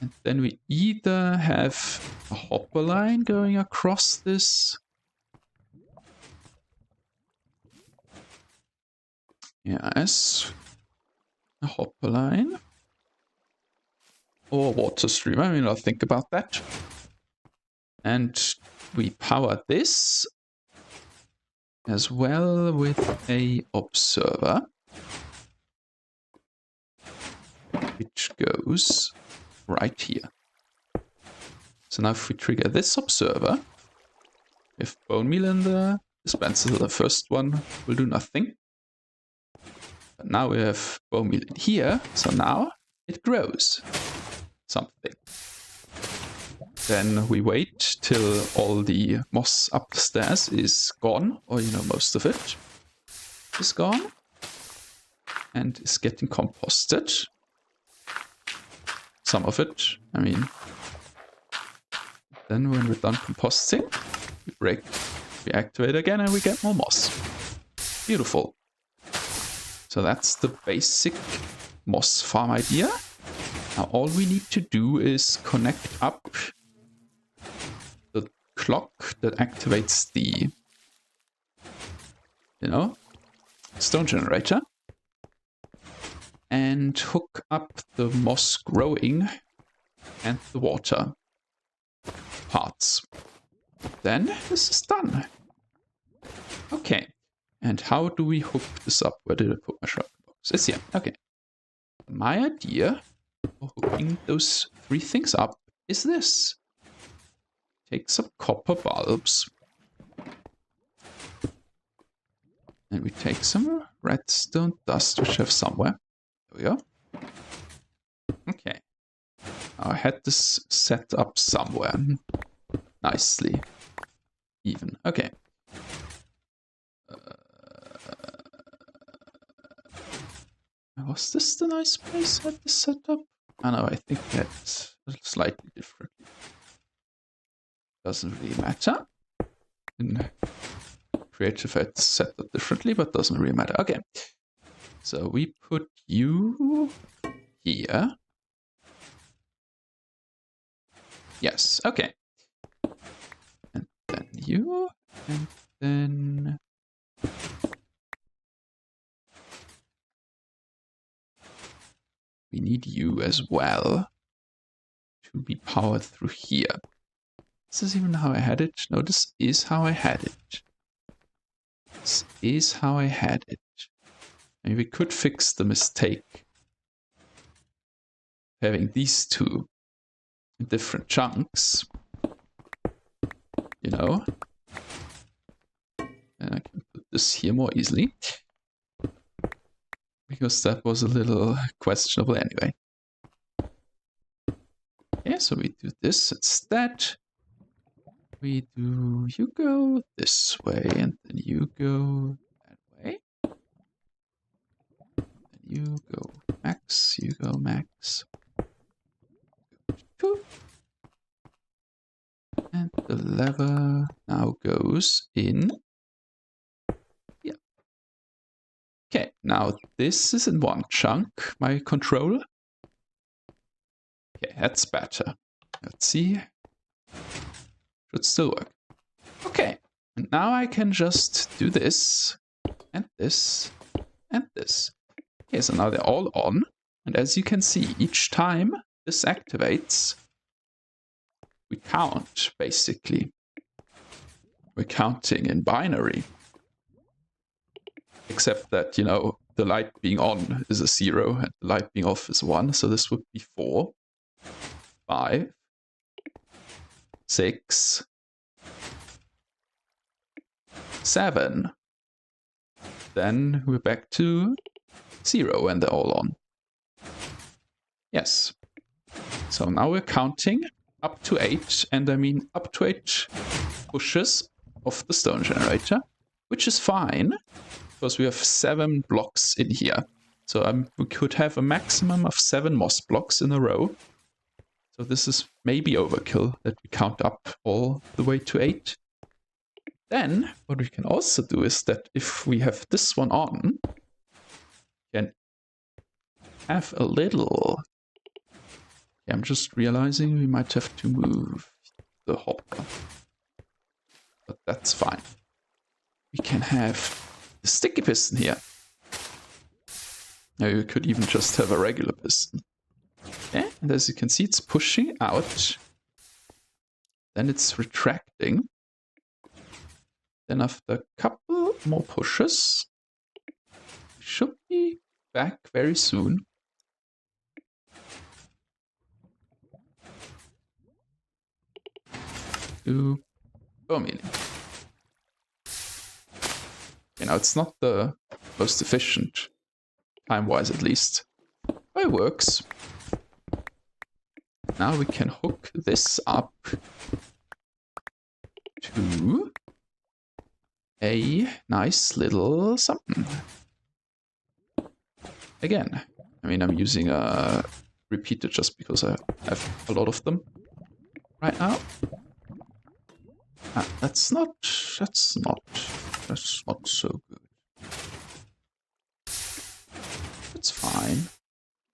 And then we either have a hopper line going across this. Yes. A hopper line. Or water stream. I mean, I'll think about that. And we power this as well with a observer, which goes right here. So now if we trigger this observer, if bone meal in the dispenser, the first one will do nothing. But now we have bone meal in here, so now it grows something. Then we wait till all the moss up the stairs is gone, or you know, most of it is gone and is getting composted. Some of it, I mean. Then when we're done composting, we activate again and we get more moss. Beautiful. So that's the basic moss farm idea. Now all we need to do is connect up the clock that activates the, you know, stone generator, and hook up the moss growing and the water parts. Then this is done. Okay, and how do we hook this up? Where did I put my shrub box? It's here. Okay. My idea for hooking those three things up is this. Take some copper bulbs. And we take some redstone dust, which I have somewhere. There we go. Okay. I had this set up somewhere. Nicely. Even. Okay. Was this the nice place I had this set up? I know, I think that's slightly different. Doesn't really matter. In creative I had set up differently, but doesn't really matter. Okay. So we put you here. Yes, okay. And then you, and then... we need you as well to be powered through here. This is even how I had it. No, this is how I had it. This is how I had it. I mean, we could fix the mistake having these two in different chunks, you know. And I can put this here more easily, because that was a little questionable anyway. Okay, so we do this instead. We do, you go this way, and then you go that way. Then you go max, you go max. Two. And the lever now goes in. Yeah. Okay, now this is in one chunk, my control. Okay, that's better. Let's see. Should still work. Okay, and now I can just do this, and this, and this. Okay, so now they're all on, and as you can see, each time this activates, we count, basically. We're counting in binary. Except that, you know, the light being on is a 0, and the light being off is 1, so this would be 4, 5, 6, 7. Then we're back to 0 and they're all on. Yes. So now we're counting up to 8, and I mean up to 8 pushes of the stone generator, which is fine, because we have 7 blocks in here. So we could have a maximum of 7 moss blocks in a row. So this is maybe overkill that we count up all the way to 8. Then what we can also do is that if we have this one on, we can have a little... Yeah, I'm just realizing we might have to move the hopper. But that's fine. We can have the sticky piston here. Now you could even just have a regular piston. Okay, and as you can see, it's pushing out. Then it's retracting. Then after a couple more pushes, we should be back very soon. 2 per million. You know, it's not the most efficient, time-wise at least, but it works. Now we can hook this up to a nice little something. Again, I mean, I'm using a repeater just because I have a lot of them right now. That's not so good. It's fine.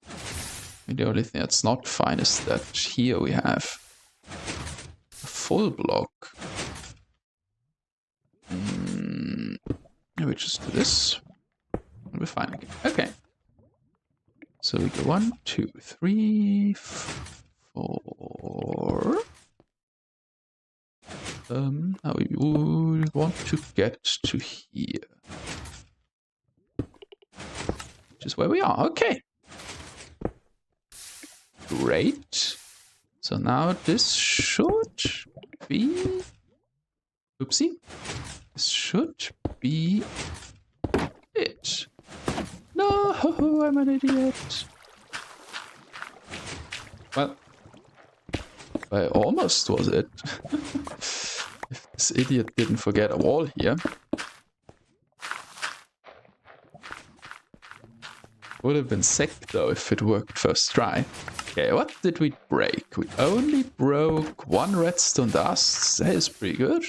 I mean, the only thing that's not fine is that here we have a full block. We just do this. And we're fine again. Okay. So we go 1, 2, 3, 4. Now we would want to get to here. Which is where we are. Okay. Great. So now this should be... Oopsie. This should be it. No, I'm an idiot. Well, I almost was it. If this idiot didn't forget a wall here. Would have been sick though if it worked first try. Okay, what did we break? We only broke 1 redstone dust. That is pretty good.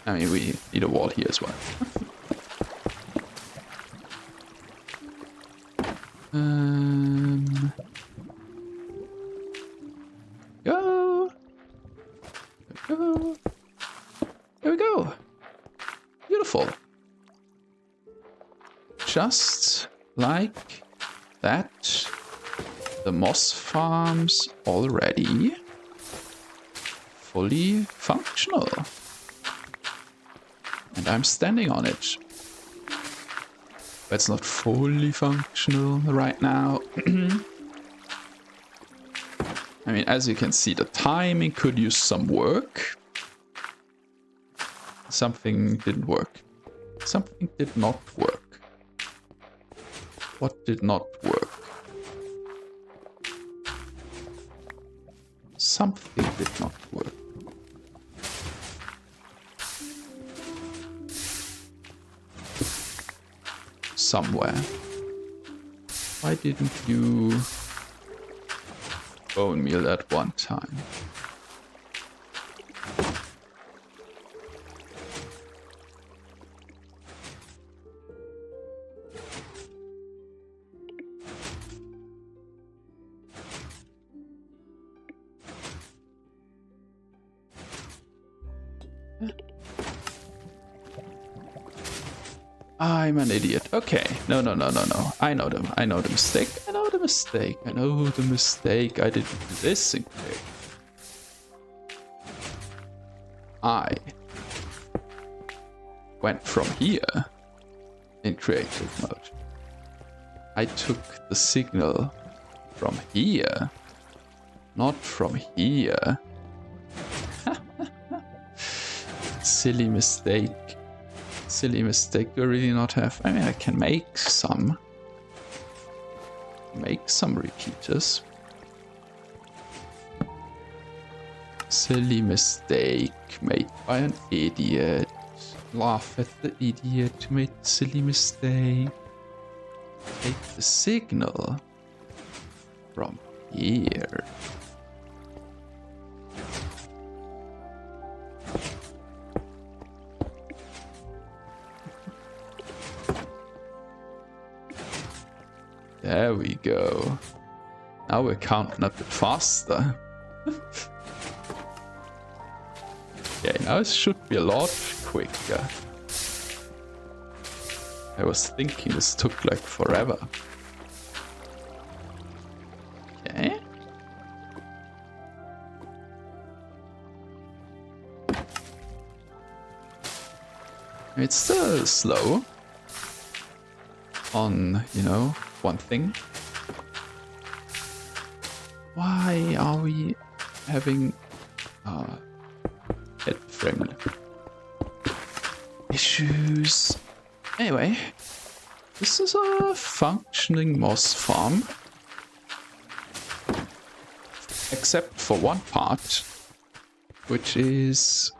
I mean, we need a wall here as well. Go. Go. There we go. Beautiful. Just like that, the moss farm's already fully functional. And I'm standing on it. But it's not fully functional right now. I mean, as you can see, the timing could use some work. Something didn't work. Something did not work. What did not work? Something did not work. Somewhere. Why didn't you bone meal at one time? I'm an idiot. Okay. No. I know them. I know the mistake. I know the mistake. I know the mistake. I didn't do this in creative. I went from here in creative mode. I took the signal from here, not from here. Silly mistake. Silly mistake. Do I really not have... I mean, I can make some. Make some repeaters. Silly mistake made by an idiot. Laugh at the idiot who made the silly mistake. Take the signal from here. There we go. Now we're counting a bit faster. Okay, now it should be a lot quicker. I was thinking this took like forever. Okay. It's still slow on, you know, one thing. Why are we having head frame issues? Anyway, this is a functioning moss farm. Except for one part, which is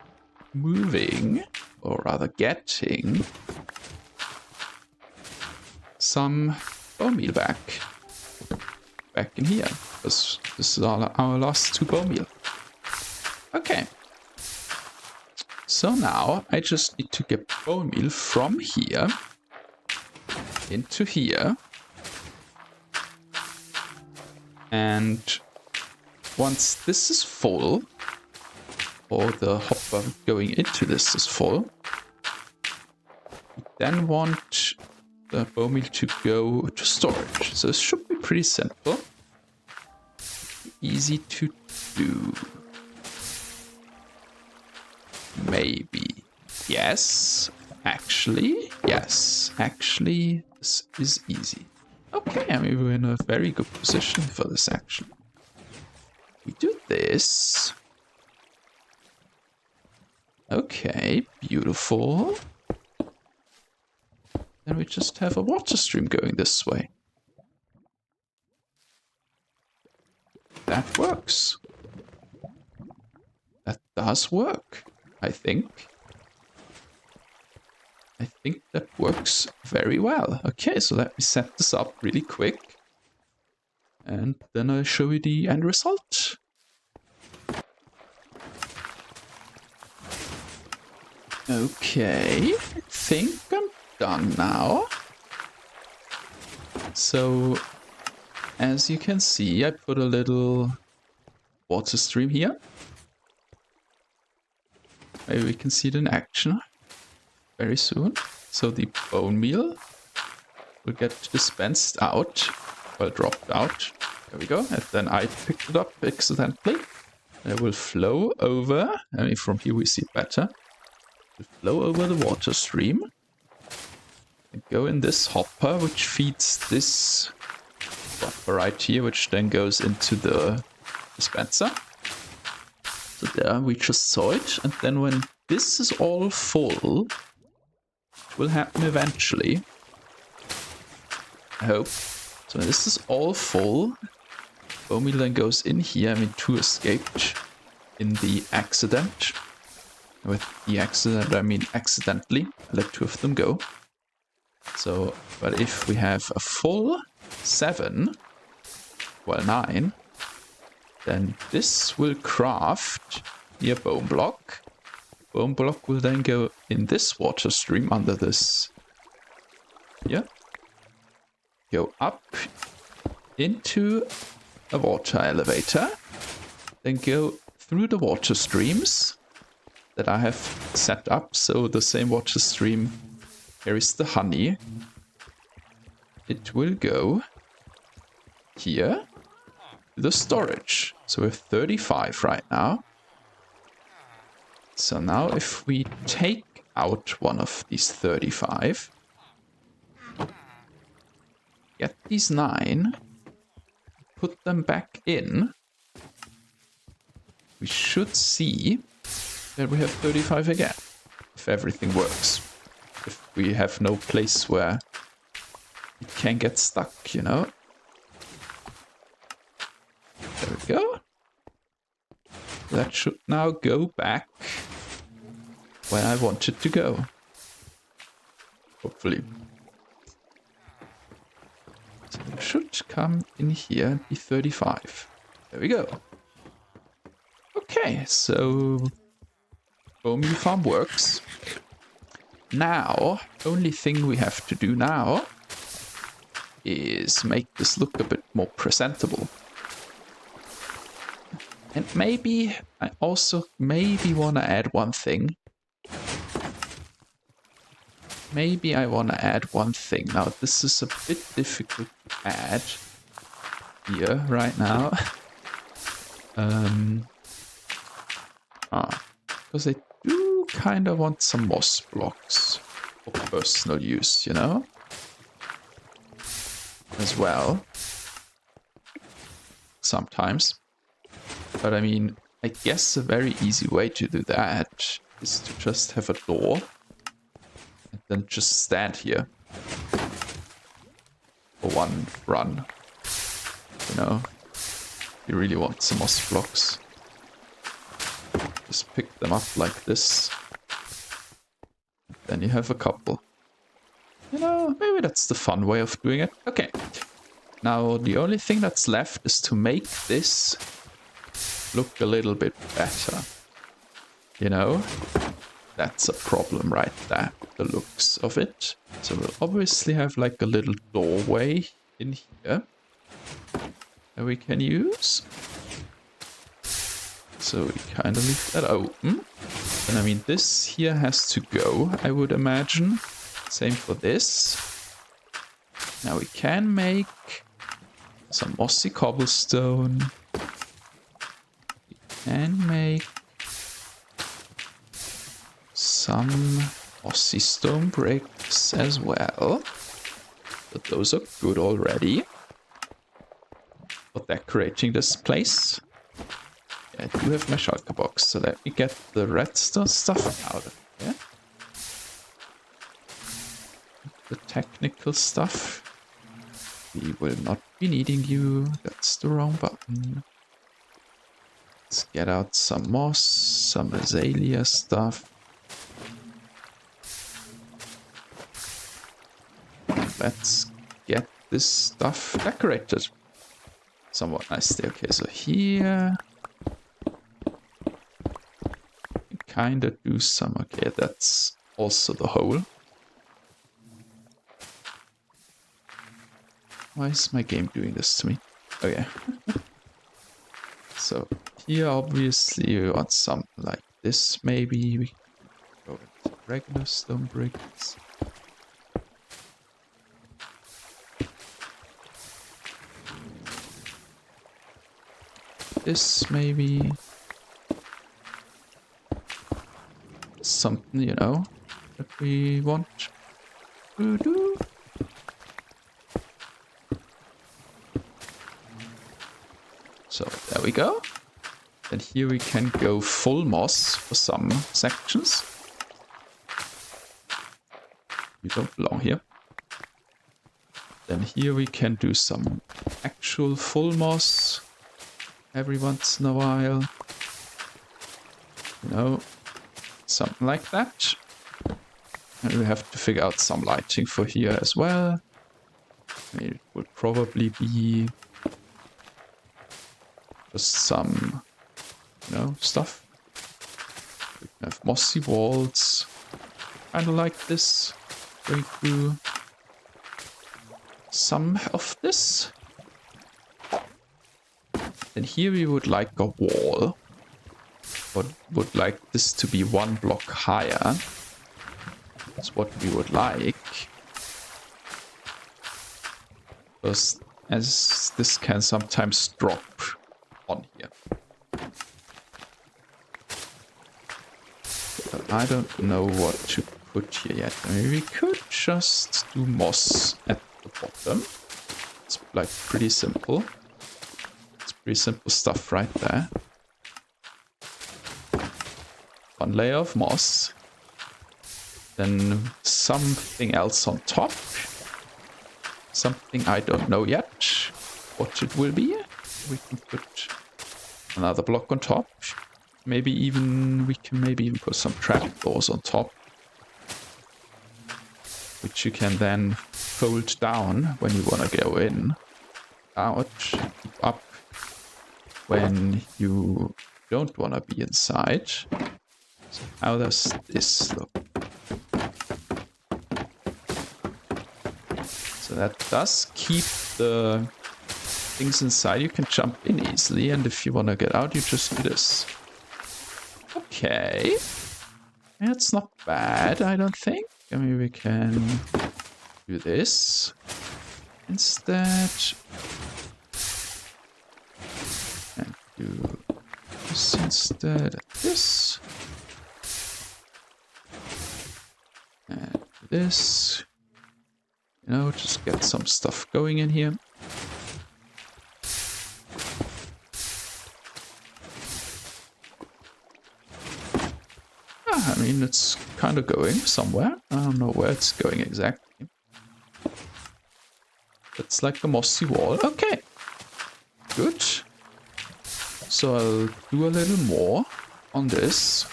moving, or rather getting, some bone meal back in here, because this is our last 2 bone meal. Okay, so now I just need to get bone meal from here into here, and once this is full, or the hopper going into this is full, we then want the bone meal to go to storage. So this should be pretty simple. Easy to do. Maybe. Yes. Actually, yes. Actually, this is easy. Okay, I mean, we're in a very good position for this, actually. We do this. Okay, beautiful. Then we just have a water stream going this way. That works. That does work, I think. I think that works very well. Okay, so let me set this up really quick. And then I'll show you the end result. Okay, I think I'm done now. So, as you can see, I put a little water stream here. Maybe we can see it in action very soon. So the bone meal will get dispensed out, well, dropped out. There we go. And then I picked it up accidentally. And it will flow over. I mean, from here we see it better. It will flow over the water stream and go in this hopper, which feeds this hopper right here, which then goes into the dispenser. So there we just saw it. And then when this is all full, which will happen eventually, I hope. So when this is all full, bone meal then goes in here. I mean, 2 escaped in the accident. With the accident, I mean accidentally. I let 2 of them go. So, but if we have a full 7, well 9, then this will craft near bone block. Bone block will then go in this water stream under this here. Go up into a water elevator. Then go through the water streams that I have set up. So the same water stream, here is the honey. It will go here to the storage. So we have 35 right now. So now if we take out one of these 35, get these 9, put them back in, we should see that we have 35 again, if everything works. If we have no place where it can get stuck, you know. There we go. That should now go back where I want it to go. hopefully. So it should come in here and be 35. There we go. Okay, so bone meal farm works. Now, only thing we have to do now is make this look a bit more presentable. And maybe I also want to add one thing. Maybe I want to add one thing. Now, this is a bit difficult to add here right now. Because I do kind of want some moss blocks for personal use, you know? As well. Sometimes. But I mean, I guess a very easy way to do that is to just have a door and then just stand here for one run. You know, you really want some moss blocks. Just pick them up like this. Then you have a couple. You know, maybe that's the fun way of doing it. Okay. Now, the only thing that's left is to make this look a little bit better. You know? That's a problem right there, the looks of it. So we'll obviously have like a little doorway in here that we can use. So we kind of leave that open. And I mean, this here has to go, I would imagine. Same for this. Now we can make some mossy cobblestone. We can make some mossy stone bricks as well. But those are good already for decorating this place. Yeah, I do have my shulker box, so let me get the redstone stuff out of here. The technical stuff. We will not be needing you. That's the wrong button. Let's get out some moss, some azalea stuff. Let's get this stuff decorated somewhat nicely. Okay, so here we kind of do some. Okay, that's also the hole. Why is my game doing this to me? Okay. So here obviously we want something like this maybe. We can go with regular stone bricks. This maybe. Something, you know, that we want to do. So there we go. And here we can go full moss for some sections. You don't belong here. Then here we can do some actual full moss every once in a while. You know, something like that. And we have to figure out some lighting for here as well. I mean, it would probably be just some, you know, stuff. We can have mossy walls, kind of like this. Going through some of this. And here we would like a wall. But would like this to be one block higher. That's what we would like. Because as this can sometimes drop on here. But I don't know what to put here yet. I mean, we could just do moss at the bottom. It's like pretty simple. It's pretty simple stuff right there. One layer of moss. Then something else on top. Something I don't know yet what it will be. We can put another block on top. Maybe even we can maybe even put some trapdoors on top. which you can then fold down when you want to go in, out, up when you don't want to be inside. So how does this look? So that does keep the things inside. You can jump in easily, and if you want to get out, you just do this. Okay. That's not bad, I don't think. I mean, we can do this instead. And do this instead of this. And do this. You know, just get some stuff going in here. I mean, it's kind of going somewhere. I don't know where it's going exactly. It's like a mossy wall. Okay. Good. So I'll do a little more on this.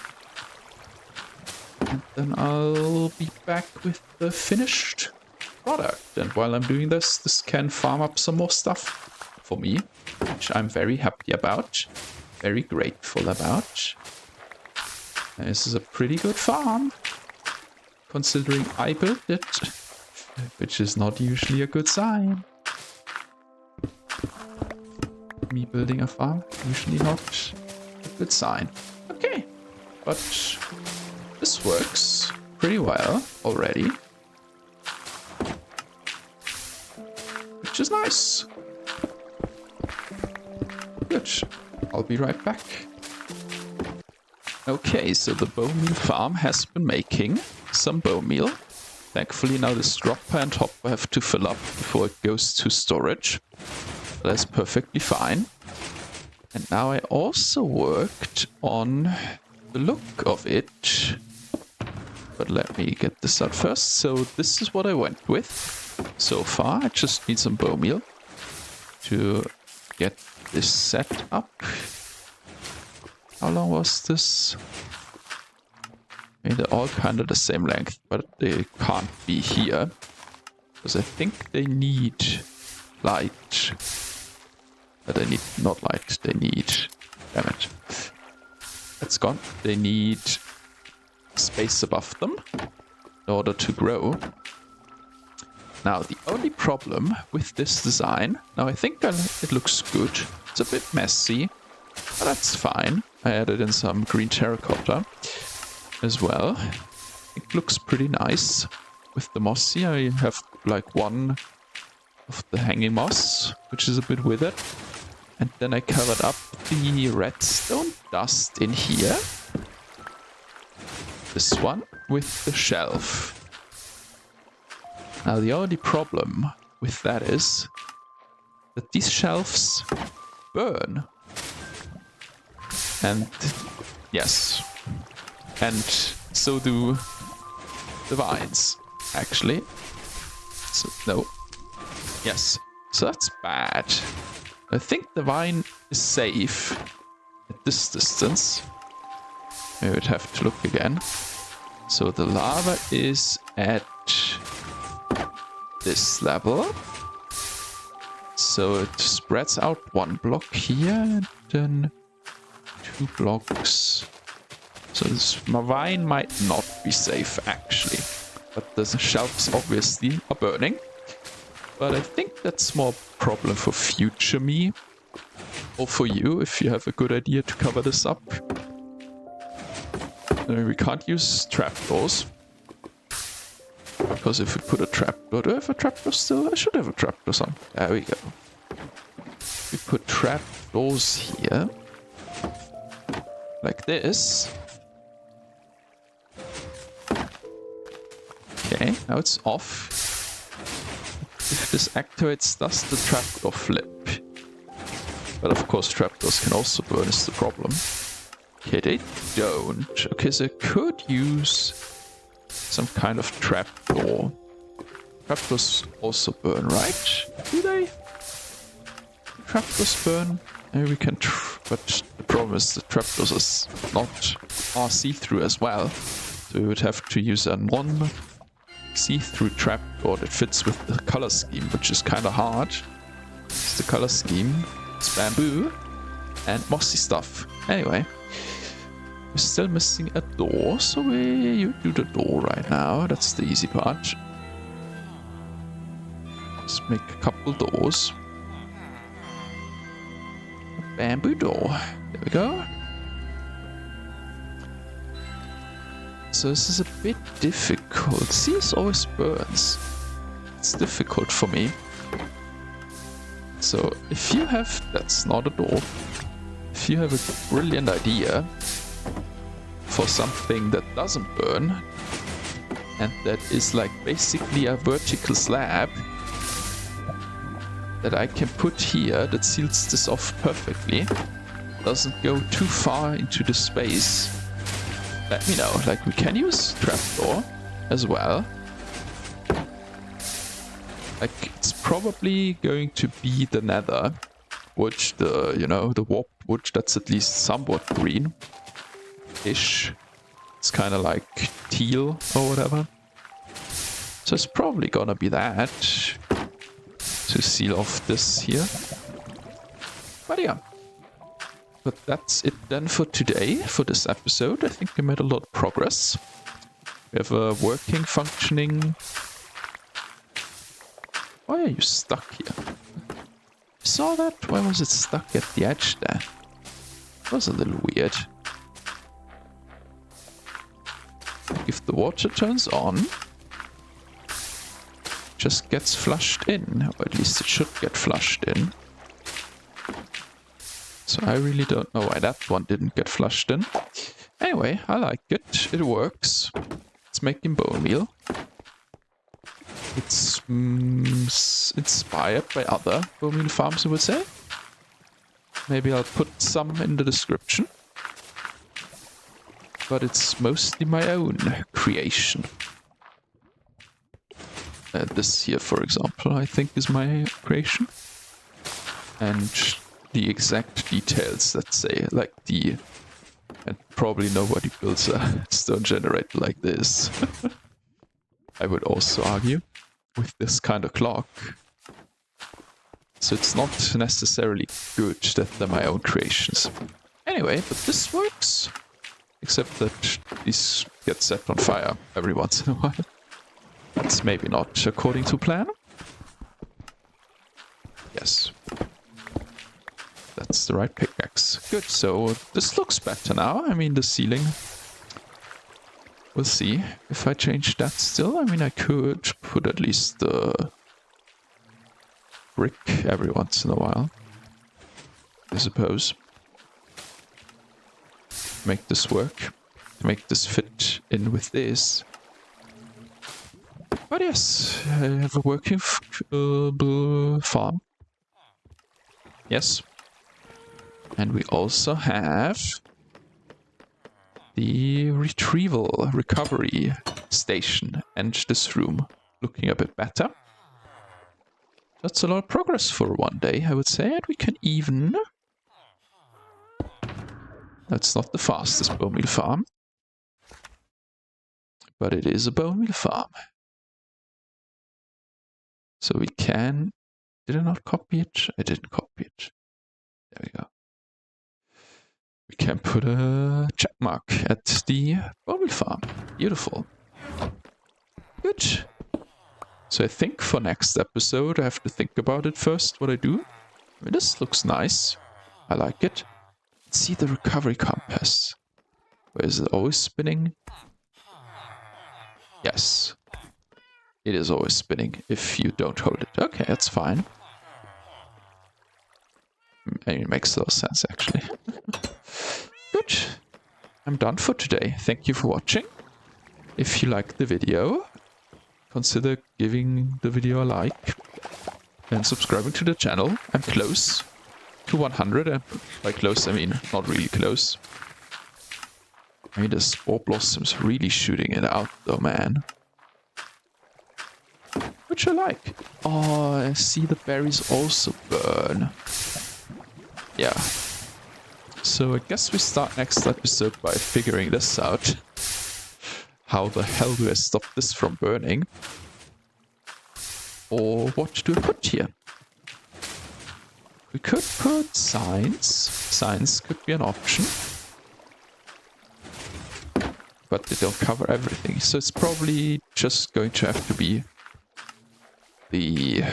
And then I'll be back with the finished product. And while I'm doing this, this can farm up some more stuff for me, which I'm very happy about. Very grateful about. This is a pretty good farm, considering I built it, which is not usually a good sign. Me building a farm, usually not a good sign. Okay, but this works pretty well already, which is nice. Good, I'll be right back. Okay, so the bone meal farm has been making some bone meal. Thankfully now this dropper and hopper have to fill up before it goes to storage. That's perfectly fine. And now I also worked on the look of it. But let me get this out first. So this is what I went with so far. I just need some bone meal to get this set up. How long was this? I mean, they're all kind of the same length, but they can't be here. Because I think they need light. But they need not light, they need... Damn it. That's gone. They need space above them in order to grow. Now, the only problem with this design... Now, I think it looks good. It's a bit messy, but that's fine. I added in some green terracotta as well. It looks pretty nice. With the mossy, I have like one of the hanging moss, which is a bit withered. And then I covered up the redstone dust in here. This one with the shelf. Now the only problem with that is that these shelves burn. And yes, and so do the vines, actually. So, no. Yes, so that's bad. I think the vine is safe at this distance. I would have to look again. So the lava is at this level. So it spreads out one block here and then 2 blocks. So this vine might not be safe actually. But the shelves obviously are burning. But I think that's more a problem for future me. Or for you, if you have a good idea to cover this up. I mean, we can't use trapdoors. Because if we put a trapdoor... Do I have a trapdoor still? I should have a trapdoor some. There we go. We put trapdoors here. Like this. Okay, now it's off. If this activates, does the trapdoor flip? But of course trapdoors can also burn, is the problem. Okay, they don't. Okay, so I could use some kind of trapdoor. Trapdoors also burn, right? Do they? Do trapdoors burn? Maybe we can but the problem is the trapdoors are see-through as well. So we would have to use a see-through trapdoor that fits with the color scheme, which is kind of hard. It's the color scheme. It's bamboo and mossy stuff. Anyway, we're still missing a door, so you do the door right now. That's the easy part. Let's make a couple doors. A bamboo door. There we go. So this is a bit difficult. See, this always burns. It's difficult for me. So if you have... That's not a door. If you have a brilliant idea for something that doesn't burn, and that is like basically a vertical slab that I can put here that seals this off perfectly, doesn't go too far into the space, let me know. Like, we can use trapdoor as well. Like, it's probably going to be the nether, which the, you know, the warp wood that's at least somewhat green-ish. It's kind of like teal or whatever. So it's probably gonna be that to seal off this here. But yeah. But that's it then for today, for this episode. I think we made a lot of progress. We have a working, functioning... Why are you stuck here? You saw that? Why was it stuck at the edge there? That was a little weird. Like if the water turns on, it just gets flushed in, or at least it should get flushed in. So I really don't know why that one didn't get flushed in. Anyway, I like it. It works. It's making bone meal. It's inspired by other bone meal farms, I would say. Maybe I'll put some in the description. But it's mostly my own creation. This here, for example, I think is my creation. And the exact details, let's say, like the... And probably nobody builds a stone generator like this. I would also argue, with this kind of clock. So it's not necessarily good that they're my own creations. Anyway, but this works. Except that these get set on fire every once in a while. That's maybe not according to plan. Yes. That's the right pickaxe. Good, so this looks better now. I mean, the ceiling... We'll see if I change that still. I mean, I could put at least the brick every once in a while, I suppose. Make this work. Make this fit in with this. But yes, I have a working farm. Yes. And we also have the recovery station and this room looking a bit better. That's a lot of progress for one day, I would say. And we can even... That's not the fastest bone meal farm. But it is a bone meal farm. So we can... Did I not copy it? I didn't copy it. There we go. We can put a check mark at the bone meal farm. Beautiful. Good. So I think for next episode I have to think about it first, what I do. I mean, this looks nice. I like it. Let's see the recovery compass. Where is it? Always spinning? Yes. It is always spinning if you don't hold it. Okay, that's fine. It makes a lot of sense, actually. Good. I'm done for today. Thank you for watching. If you liked the video, consider giving the video a like and subscribing to the channel. I'm close to 100. And by close, I mean not really close. I mean, the spore blossom's really shooting it out, though, man. Which I like. Oh, I see the berries also burn. Yeah. So I guess we start next episode by figuring this out. how the hell do I stop this from burning? Or what do I put here? We could put signs. Signs could be an option. But they don't cover everything. So it's probably just going to have to be the...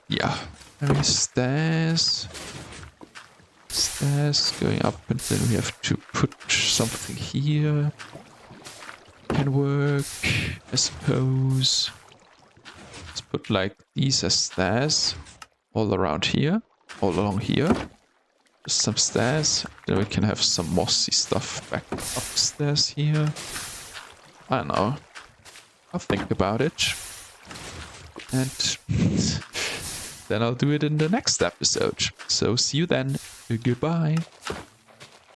yeah. Maybe stairs. Stairs going up, and then we have to put something here. Can work, I suppose. Let's put like these as stairs all around here, all along here. Just some stairs. Then we can have some mossy stuff back upstairs here. I don't know. I'll think about it. And then I'll do it in the next episode. So see you then. Goodbye.